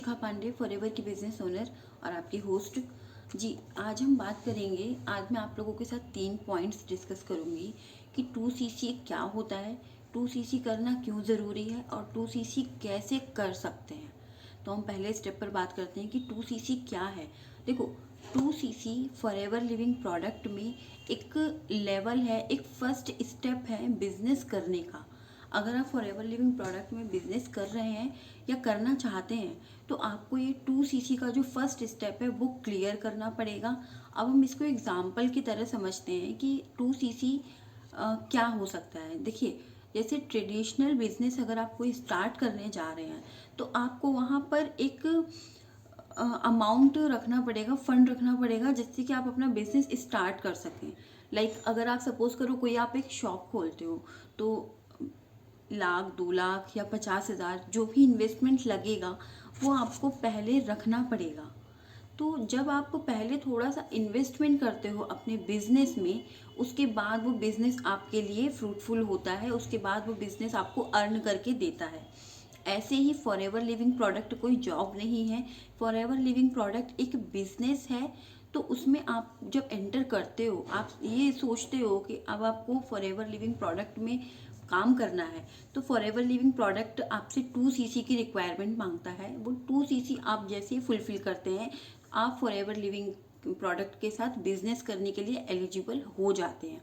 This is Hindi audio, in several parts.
रेखा पांडे फॉरएवर की बिजनेस ओनर और आपकी होस्ट। जी, आज हम बात करेंगे। आज मैं आप लोगों के साथ 3 पॉइंट्स डिस्कस करूंगी कि 2CC क्या होता है, 2CC करना क्यों ज़रूरी है और 2CC कैसे कर सकते हैं। तो हम पहले स्टेप पर बात करते हैं कि 2CC क्या है। देखो, 2CC फॉरएवर लिविंग प्रोडक्ट में एक लेवल है, एक फर्स्ट स्टेप है बिजनेस करने का। अगर आप फॉरएवर लिविंग प्रोडक्ट में बिजनेस कर रहे हैं या करना चाहते हैं तो आपको ये 2CC का जो फर्स्ट स्टेप है वो क्लियर करना पड़ेगा। अब हम इसको एग्जाम्पल की तरह समझते हैं कि 2CC क्या हो सकता है। देखिए, जैसे ट्रेडिशनल बिजनेस अगर आप कोई स्टार्ट करने जा रहे हैं तो आपको वहाँ पर एक अमाउंट रखना पड़ेगा, फंड रखना पड़ेगा, जिससे कि आप अपना बिजनेस स्टार्ट कर सकें। लाइक अगर आप सपोज करो कोई आप एक शॉप खोलते हो तो लाख, 2 लाख या 50,000 जो भी इन्वेस्टमेंट लगेगा वो आपको पहले रखना पड़ेगा। तो जब आप पहले थोड़ा सा इन्वेस्टमेंट करते हो अपने बिजनेस में, उसके बाद वो बिजनेस आपके लिए फ्रूटफुल होता है, उसके बाद वो बिजनेस आपको अर्न करके देता है। ऐसे ही फॉरएवर लिविंग प्रोडक्ट कोई जॉब नहीं है, फॉरएवर लिविंग प्रोडक्ट एक बिजनेस है। तो उसमें आप जब एंटर करते हो आप ये सोचते हो कि अब आपको फॉरएवर लिविंग प्रोडक्ट में काम करना है, तो फॉरएवर लिविंग प्रोडक्ट आपसे 2CC की रिक्वायरमेंट मांगता है। वो 2CC आप जैसे ही फुलफिल करते हैं आप फॉरएवर लिविंग प्रोडक्ट के साथ बिजनेस करने के लिए एलिजिबल हो जाते हैं।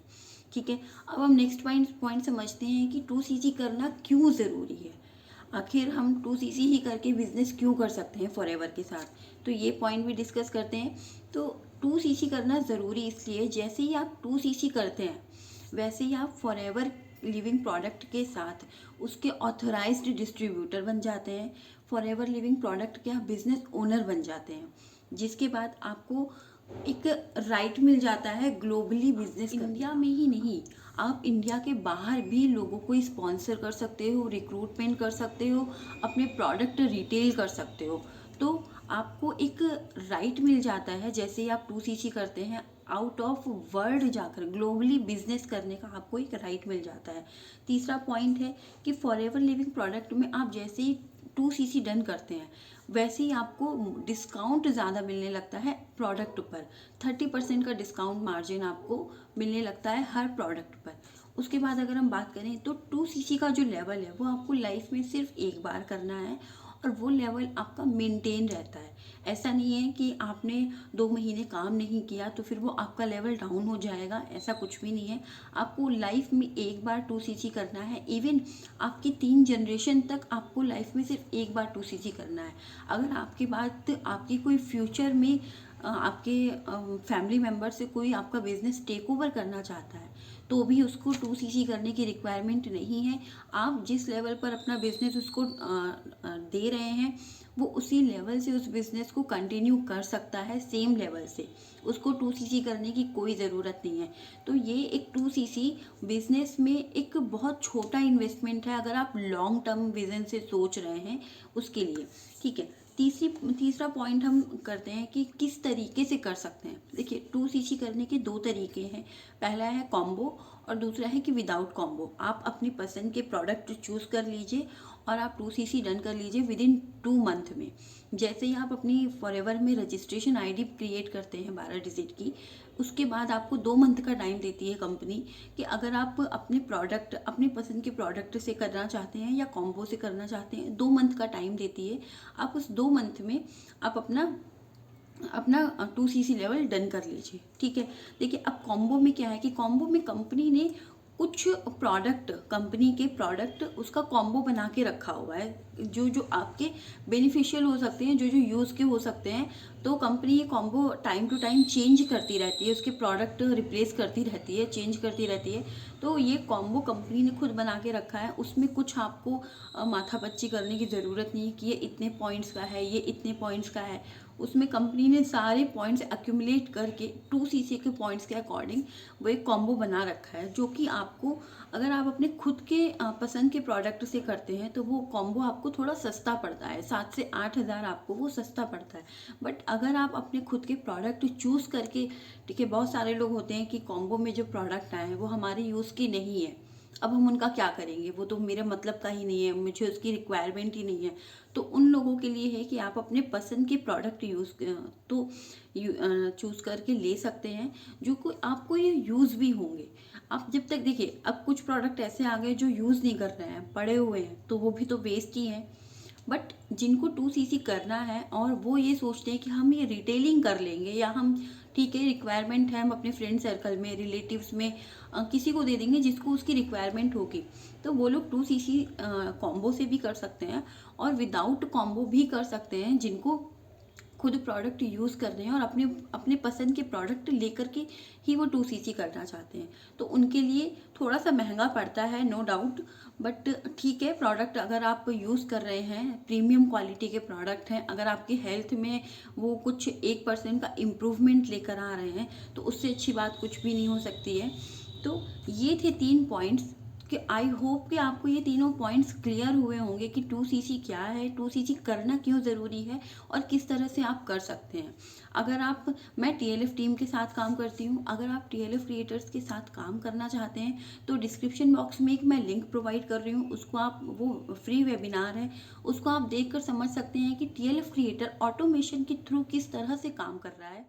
ठीक है, अब हम नेक्स्ट पॉइंट समझते हैं कि 2CC करना क्यों ज़रूरी है। आखिर हम 2CC ही करके बिजनेस क्यों कर सकते हैं फॉरएवर के साथ, तो ये पॉइंट भी डिस्कस करते हैं। तो 2CC करना ज़रूरी इसलिए, जैसे ही आप 2CC करते हैं वैसे ही आप फॉरएवर लिविंग प्रोडक्ट के साथ उसके ऑथराइज्ड डिस्ट्रीब्यूटर बन जाते हैं, फॉरएवर लिविंग प्रोडक्ट के आप बिजनेस ओनर बन जाते हैं, जिसके बाद आपको एक राइट मिल जाता है ग्लोबली बिजनेस। इंडिया में ही नहीं, आप इंडिया के बाहर भी लोगों को स्पॉन्सर कर सकते हो, रिक्रूटमेंट कर सकते हो, अपने प्रोडक्ट रिटेल कर सकते हो। तो आपको एक राइट मिल जाता है जैसे ही आप 2CC करते हैं, आउट ऑफ वर्ल्ड जाकर ग्लोबली बिजनेस करने का आपको एक राइट मिल जाता है। तीसरा पॉइंट है कि फॉरएवर लिविंग प्रोडक्ट में आप जैसे ही 2CC डन करते हैं वैसे ही आपको डिस्काउंट ज़्यादा मिलने लगता है प्रोडक्ट पर। 30% का डिस्काउंट मार्जिन आपको मिलने लगता है हर प्रोडक्ट पर। उसके बाद अगर हम बात करें तो 2CC का जो लेवल है वो आपको लाइफ में सिर्फ एक बार करना है और वो लेवल आपका मेंटेन रहता है। ऐसा नहीं है कि आपने 2 महीने काम नहीं किया तो फिर वो आपका लेवल डाउन हो जाएगा, ऐसा कुछ भी नहीं है। आपको लाइफ में एक बार 2CC करना है। इवन आपकी 3 जनरेशन तक आपको लाइफ में सिर्फ एक बार 2CC करना है। अगर आपके बाद आपकी कोई फ्यूचर में आपके फैमिली मेम्बर से कोई आपका बिजनेस टेक ओवर करना चाहता है तो भी उसको 2CC करने की रिक्वायरमेंट नहीं है। आप जिस लेवल पर अपना बिजनेस उसको दे रहे हैं वो उसी लेवल से उस बिजनेस को कंटिन्यू कर सकता है, सेम लेवल से। उसको 2CC करने की कोई ज़रूरत नहीं है। तो ये एक 2CC बिजनेस में एक बहुत छोटा इन्वेस्टमेंट है अगर आप लॉन्ग टर्म विजन से सोच रहे हैं उसके लिए। ठीक है, तीसरा पॉइंट हम करते हैं कि किस तरीके से कर सकते हैं। देखिए, 2CC करने के 2 तरीके हैं। पहला है कॉम्बो और दूसरा है कि विदाउट कॉम्बो। आप अपनी पसंद के प्रोडक्ट चूज़ कर लीजिए और आप 2CC डन कर लीजिए विदिन 2 मंथ में। जैसे ही आप अपनी फॉरएवर में रजिस्ट्रेशन आईडी क्रिएट करते हैं 12 डिजिट की, उसके बाद आपको 2 मंथ का टाइम देती है कंपनी कि अगर आप अपने प्रोडक्ट अपनी पसंद के प्रोडक्ट से करना चाहते हैं या कॉम्बो से करना चाहते हैं, 2 मंथ का टाइम देती है। आप उस 2 मंथ में आप अपना अपना 2CC लेवल डन कर लीजिए। ठीक है, देखिए अब कॉम्बो में क्या है कि कॉम्बो में कंपनी ने कुछ प्रोडक्ट, कंपनी के प्रोडक्ट उसका कॉम्बो बना के रखा हुआ है जो जो आपके बेनिफिशियल हो सकते हैं, जो जो यूज़ के हो सकते हैं। तो कंपनी ये combo time to time change करती रहती है, उसके प्रोडक्ट रिप्लेस करती रहती है, चेंज करती रहती है। तो ये कॉम्बो कंपनी ने खुद बना के रखा है, उसमें कुछ आपको माथापच्ची करने की ज़रूरत नहीं है कि ये इतने पॉइंट्स का है, ये इतने पॉइंट्स का है। उसमें कंपनी ने सारे पॉइंट्स एक्यूमुलेट करके 2CC के पॉइंट्स के अकॉर्डिंग वो एक कॉम्बो बना रखा है, जो कि आपको अगर आप अपने खुद के पसंद के प्रोडक्ट से करते हैं तो वो कॉम्बो आपको थोड़ा सस्ता पड़ता है, 7 से 8 हज़ार आपको वो सस्ता पड़ता है। बट अगर आप अपने खुद के प्रोडक्ट चूज़ करके, ठीक है, बहुत सारे लोग होते हैं कि कॉम्बो में जो प्रोडक्ट आए हैं वो हमारे यूज़ की नहीं है, अब हम उनका क्या करेंगे, वो तो मेरे मतलब का ही नहीं है, मुझे उसकी रिक्वायरमेंट ही नहीं है। तो उन लोगों के लिए है कि आप अपने पसंद के प्रोडक्ट तो चूज़ करके ले सकते हैं, जो को आपको ये यूज़ भी होंगे। आप जब तक देखिए, अब कुछ प्रोडक्ट ऐसे आ गए जो यूज़ नहीं कर रहे हैं, पड़े हुए हैं, तो वो भी तो वेस्ट ही हैं। बट जिनको 2cc करना है और वो ये सोचते हैं कि हम ये रिटेलिंग कर लेंगे, या हम ठीक है रिक्वायरमेंट है, हम अपने फ्रेंड सर्कल में, रिलेटिव्स में किसी को दे देंगे जिसको उसकी रिक्वायरमेंट होगी, तो वो लोग 2cc कॉम्बो से भी कर सकते हैं और विदाउट कॉम्बो भी कर सकते हैं, जिनको खुद प्रोडक्ट यूज़ कर रहे हैं और अपने अपने पसंद के प्रोडक्ट लेकर के ही वो 2cc करना चाहते हैं। तो उनके लिए थोड़ा सा महंगा पड़ता है, नो डाउट, बट ठीक है, प्रोडक्ट अगर आप यूज़ कर रहे हैं, प्रीमियम क्वालिटी के प्रोडक्ट हैं, अगर आपकी हेल्थ में वो कुछ 1% का इम्प्रूवमेंट लेकर आ रहे हैं, तो उससे अच्छी बात कुछ भी नहीं हो सकती है। तो ये थे 3 पॉइंट्स, कि आई होप कि आपको ये तीनों पॉइंट्स क्लियर हुए होंगे कि 2cc क्या है, 2cc करना क्यों ज़रूरी है और किस तरह से आप कर सकते हैं। अगर आप मैं टीएलएफ टीम के साथ काम करती हूँ, अगर आप टीएलएफ क्रिएटर्स के साथ काम करना चाहते हैं तो डिस्क्रिप्शन बॉक्स में एक मैं लिंक प्रोवाइड कर रही हूँ, उसको आप, वो फ्री वेबिनार है, उसको आप देख कर समझ सकते हैं कि टीएलएफ क्रिएटर ऑटोमेशन के थ्रू किस तरह से काम कर रहा है।